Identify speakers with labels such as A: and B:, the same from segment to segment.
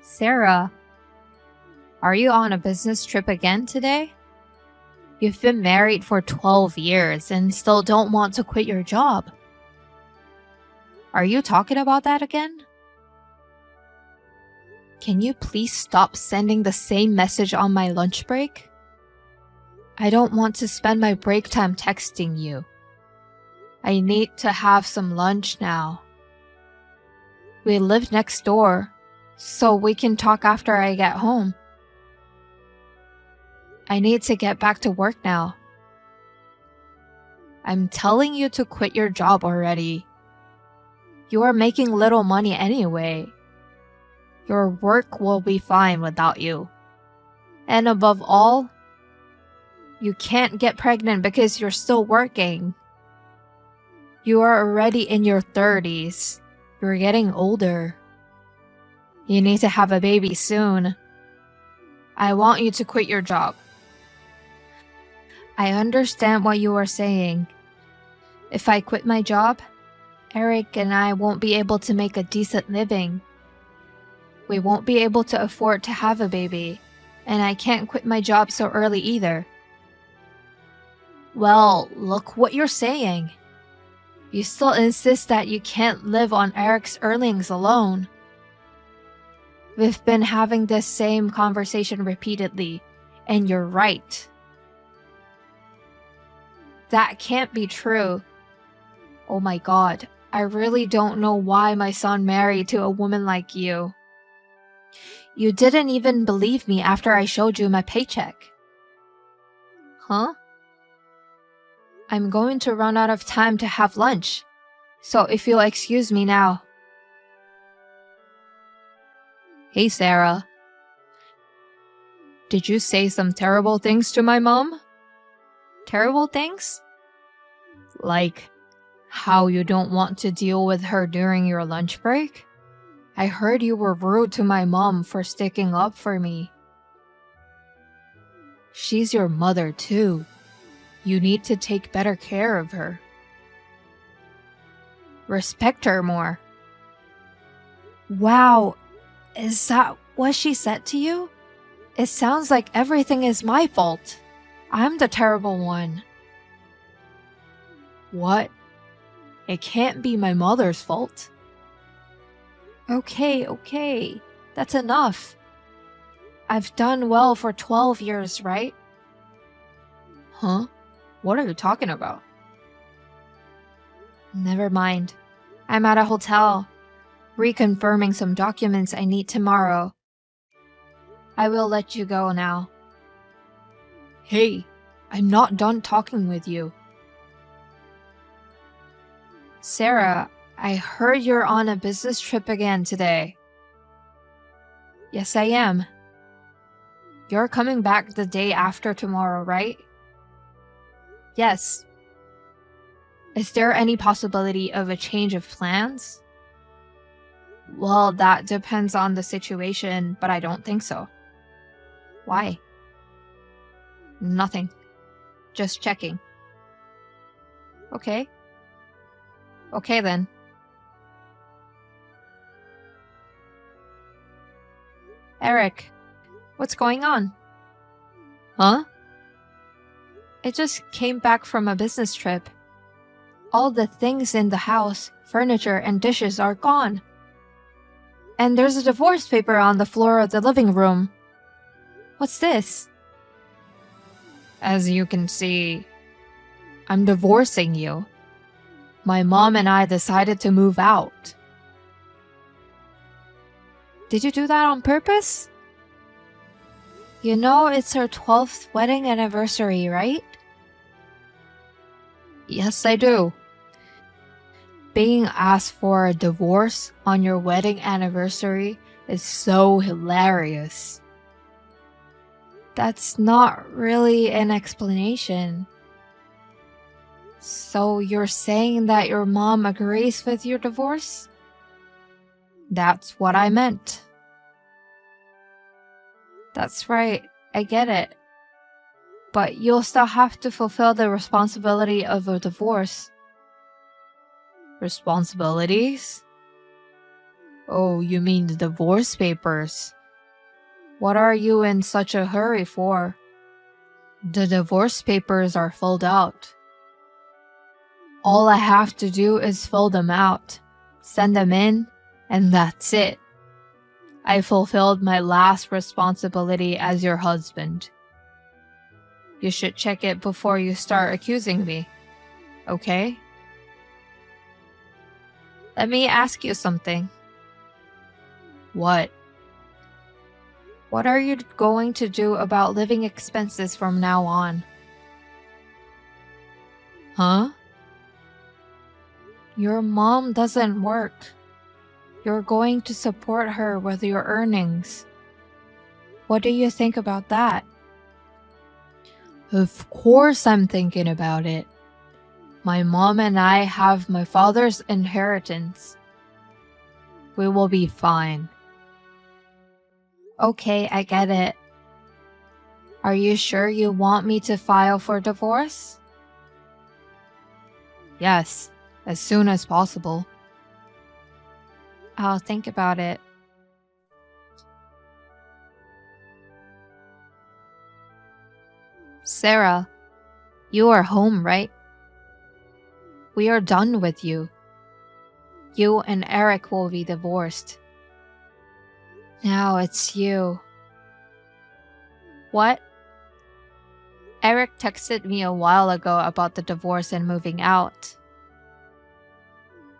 A: Sarah, are you on a business trip again today? You've been married for 12 years and still don't want to quit your job. Are you talking about that again? Can you please stop sending the same message on my lunch break? I don't want to spend my break time texting you. I need to have some lunch now. We live next door, so we can talk after I get home. I need to get back to work now. I'm telling you to quit your job already. You are making little money anyway. Your work will be fine without you. And above all, you can't get pregnant because you're still working. You are already in your 30s. You're getting older. You need to have a baby soon. I want you to quit your job. I understand what you are saying. If I quit my job, Eric and I won't be able to make a decent living. We won't be able to afford to have a baby, and I can't quit my job so early either. Well, look what you're saying. You still insist that you can't live on Eric's earnings alone. We've been having this same conversation repeatedly, and you're right. That can't be true. Oh my God, I really don't know why my son married to a woman like you. You didn't even believe me after I showed you my paycheck. Huh? I'm going to run out of time to have lunch, so if you'll excuse me now. Hey Sarah. Did you say some terrible things to my mom? Terrible things? Like how you don't want to deal with her during your lunch break? I heard you were rude to my mom for sticking up for me. She's your mother too. You need to take better care of her. Respect her more. Wow, is that what she said to you? It sounds like everything is my fault. I'm the terrible one. What? It can't be my mother's fault. Okay, that's enough. I've done well for 12 years, right? Huh? What are you talking about? Never mind. I'm at a hotel, reconfirming some documents I need tomorrow. I will let you go now. Hey, I'm not done talking with you. Sarah, I heard you're on a business trip again today. Yes, I am. You're coming back the day after tomorrow, right? Yes. Is there any possibility of a change of plans? Well, that depends on the situation, but I don't think so. Why? Nothing. Just checking. Okay. Okay then. Eric, what's going on? Huh? I just came back from a business trip. All the things in the house, furniture and dishes are gone. And there's a divorce paper on the floor of the living room. What's this? As you can see, I'm divorcing you. My mom and I decided to move out. Did you do that on purpose? You know it's her 12th wedding anniversary, right? Yes, I do. Being asked for a divorce on your wedding anniversary is so hilarious. That's not really an explanation. So you're saying that your mom agrees with your divorce? That's what I meant. That's right, I get it. But you'll still have to fulfill the responsibility of a divorce. Responsibilities? Oh, you mean the divorce papers? What are you in such a hurry for? The divorce papers are filled out. All I have to do is fill them out, send them in, and that's it. I fulfilled my last responsibility as your husband. You should check it before you start accusing me, okay? Let me ask you something. What? What are you going to do about living expenses from now on? Huh? Your mom doesn't work. You're going to support her with your earnings. What do you think about that? Of course I'm thinking about it. My mom and I have my father's inheritance. We will be fine. Okay, I get it. Are you sure you want me to file for divorce? Yes, as soon as possible. I'll think about it. Sarah, you are home, right? We are done with you. You and Eric will be divorced. Now it's you. What? Eric texted me a while ago about the divorce and moving out.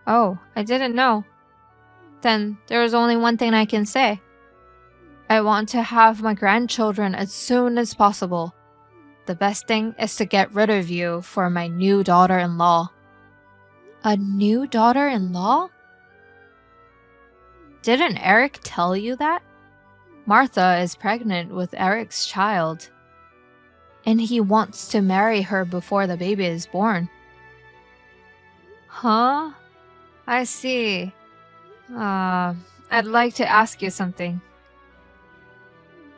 A: Oh, I didn't know. Then there is only one thing I can say. I want to have my grandchildren as soon as possible. The best thing is to get rid of you for my new daughter-in-law. A new daughter-in-law? Didn't Eric tell you that? Martha is pregnant with Eric's child, and he wants to marry her before the baby is born. Huh? I see. I'd like to ask you something.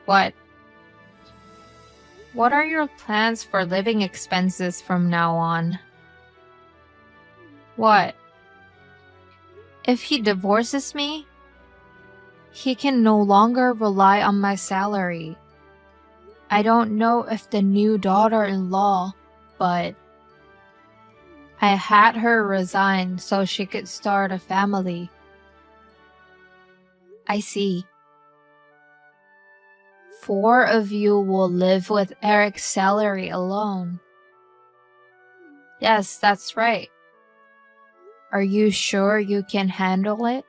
A: What? What are your plans for living expenses from now on? What? If he divorces me, he can no longer rely on my salary. I don't know if the new daughter-in-law, but I had her resign so she could start a family. I see. 4 of you will live with Eric's salary alone. Yes, that's right. Are you sure you can handle it?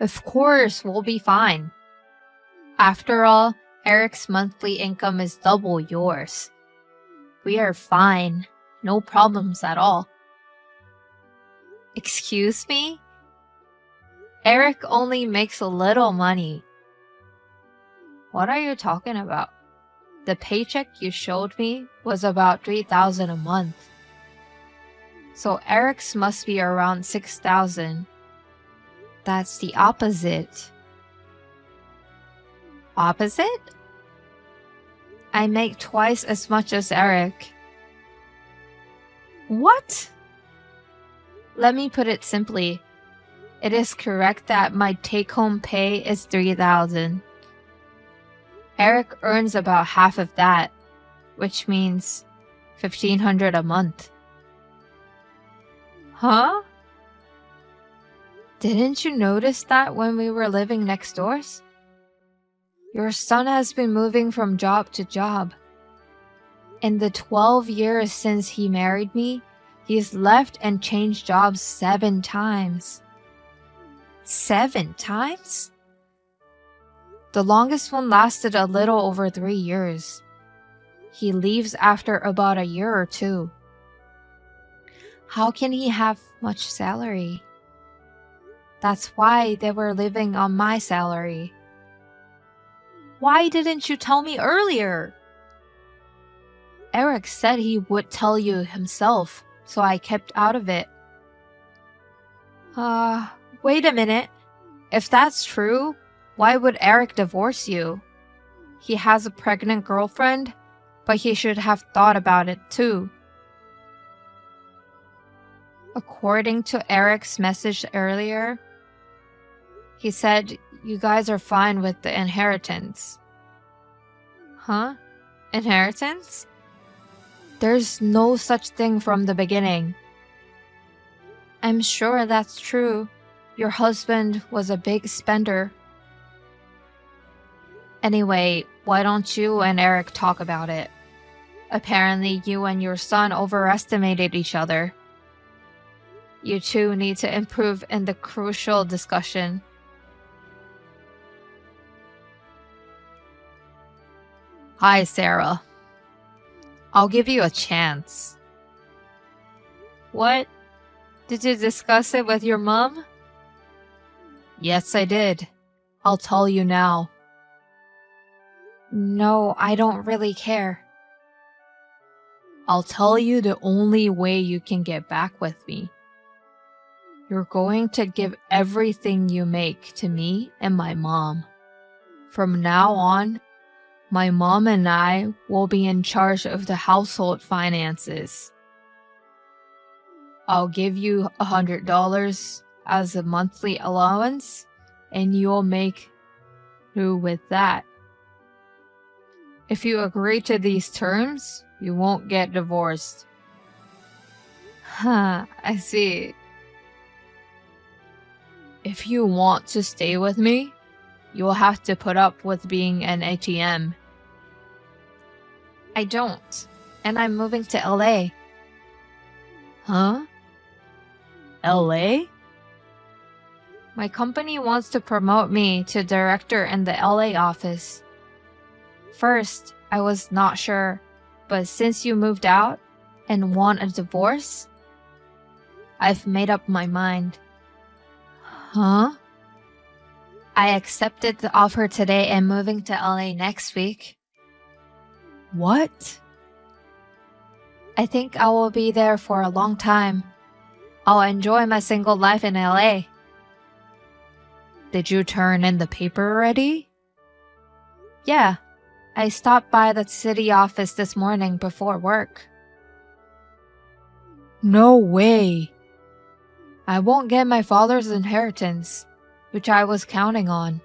A: Of course, we'll be fine. After all, Eric's monthly income is double yours. We are fine. No problems at all. Excuse me? Eric only makes a little money. What are you talking about? The paycheck you showed me was about $3,000 a month. So Eric's must be around $6,000. That's the opposite. Opposite? I make twice as much as Eric. What? Let me put it simply. It is correct that my take-home pay is $3,000. Eric earns about half of that, which means $1,500 a month. Huh? Didn't you notice that when we were living next doors? Your son has been moving from job to job. In the 12 years since he married me, he's left and changed jobs 7 times. 7 times? The longest one lasted a little over 3 years. He leaves after about a year or 2. How can he have much salary? That's why they were living on my salary. Why didn't you tell me earlier? Eric said he would tell you himself, so I kept out of it. Wait a minute. If that's true, why would Eric divorce you? He has a pregnant girlfriend, but he should have thought about it too. According to Eric's message earlier, He said you guys are fine with the inheritance. Huh? Inheritance? There's no such thing from the beginning. I'm sure that's true. Your husband was a big spender. Anyway, why don't you and Eric talk about it? Apparently, you and your son overestimated each other. You two need to improve in the crucial discussion. Hi, Sarah. I'll give you a chance. What? Did you discuss it with your mom? Yes, I did. I'll tell you now. No, I don't really care. I'll tell you the only way you can get back with me. You're going to give everything you make to me and my mom. From now on, my mom and I will be in charge of the household finances. I'll give you $100 as a monthly allowance, and you'll make do with that. If you agree to these terms, you won't get divorced. Huh, I see. If you want to stay with me, you'll have to put up with being an ATM. I don't, and I'm moving to LA. Huh? LA? My company wants to promote me to director in the LA office. First, I was not sure, but since you moved out and want a divorce, I've made up my mind. Huh? I accepted the offer today and moving to LA next week. What? I think I will be there for a long time. I'll enjoy my single life in LA. Did you turn in the paper already? Yeah, I stopped by the city office this morning before work. No way. I won't get my father's inheritance, which I was counting on.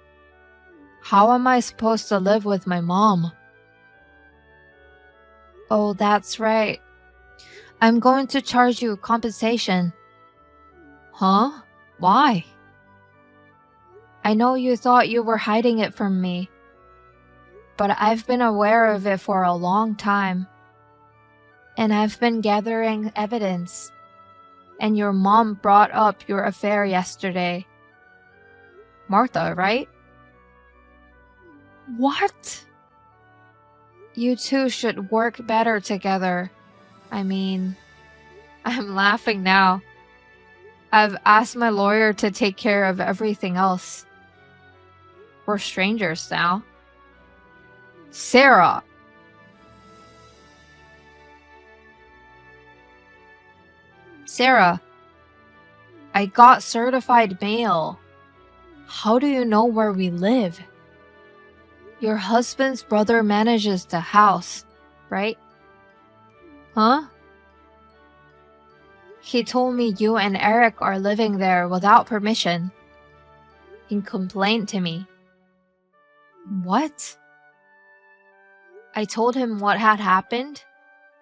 A: How am I supposed to live with my mom? Oh, that's right. I'm going to charge you compensation. Huh? Why? I know you thought you were hiding it from me, but I've been aware of it for a long time. And I've been gathering evidence. And your mom brought up your affair yesterday. Martha, right? What? You two should work better together. I mean, I'm laughing now. I've asked my lawyer to take care of everything else. We're strangers now. Sarah! Sarah, I got certified mail. How do you know where we live? Your husband's brother manages the house, right? Huh? He told me you and Eric are living there without permission. He complained to me. What? I told him what had happened,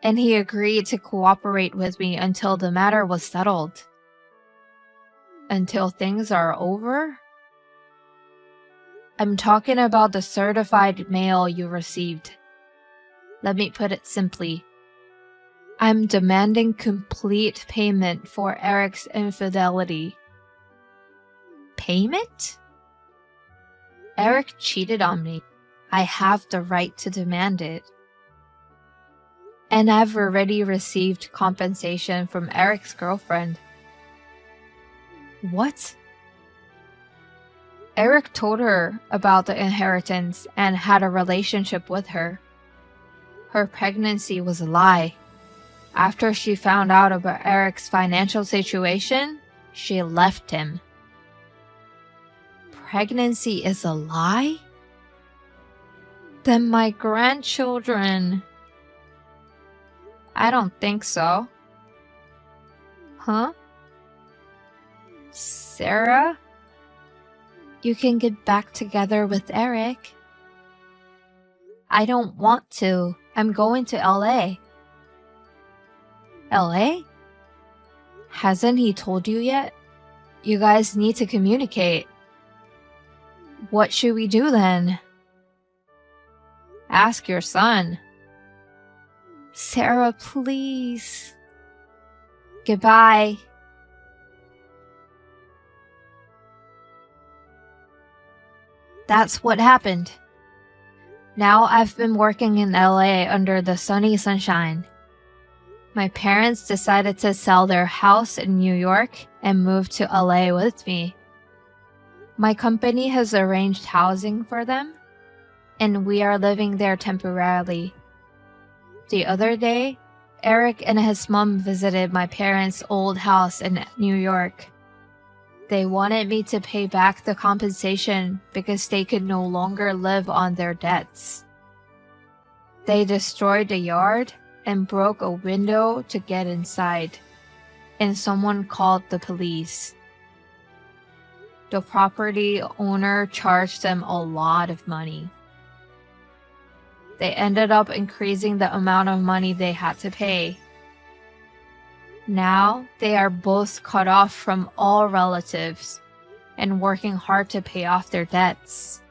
A: and he agreed to cooperate with me until the matter was settled. Until things are over? I'm talking about the certified mail you received. Let me put it simply. I'm demanding complete payment for Eric's infidelity. Payment? Eric cheated on me. I have the right to demand it. And I've already received compensation from Eric's girlfriend. What? Eric told her about the inheritance and had a relationship with her. Her pregnancy was a lie. After she found out about Eric's financial situation, she left him. Pregnancy is a lie? Then my grandchildren. I don't think so. Huh? Sarah? you can get back together with Eric. I don't want to. I'm going to LA. LA? Hasn't he told you yet? You guys need to communicate. What should we do then? Ask your son. Sarah, please. Goodbye. That's what happened. Now I've been working in LA under the sunny sunshine. My parents decided to sell their house in New York and move to LA with me. My company has arranged housing for them, and we are living there temporarily. The other day, Eric and his mom visited my parents' old house in New York. They wanted me to pay back the compensation because they could no longer live on their debts. They destroyed the yard and broke a window to get inside, and someone called the police. The property owner charged them a lot of money. They ended up increasing the amount of money they had to pay. Now they are both cut off from all relatives and working hard to pay off their debts.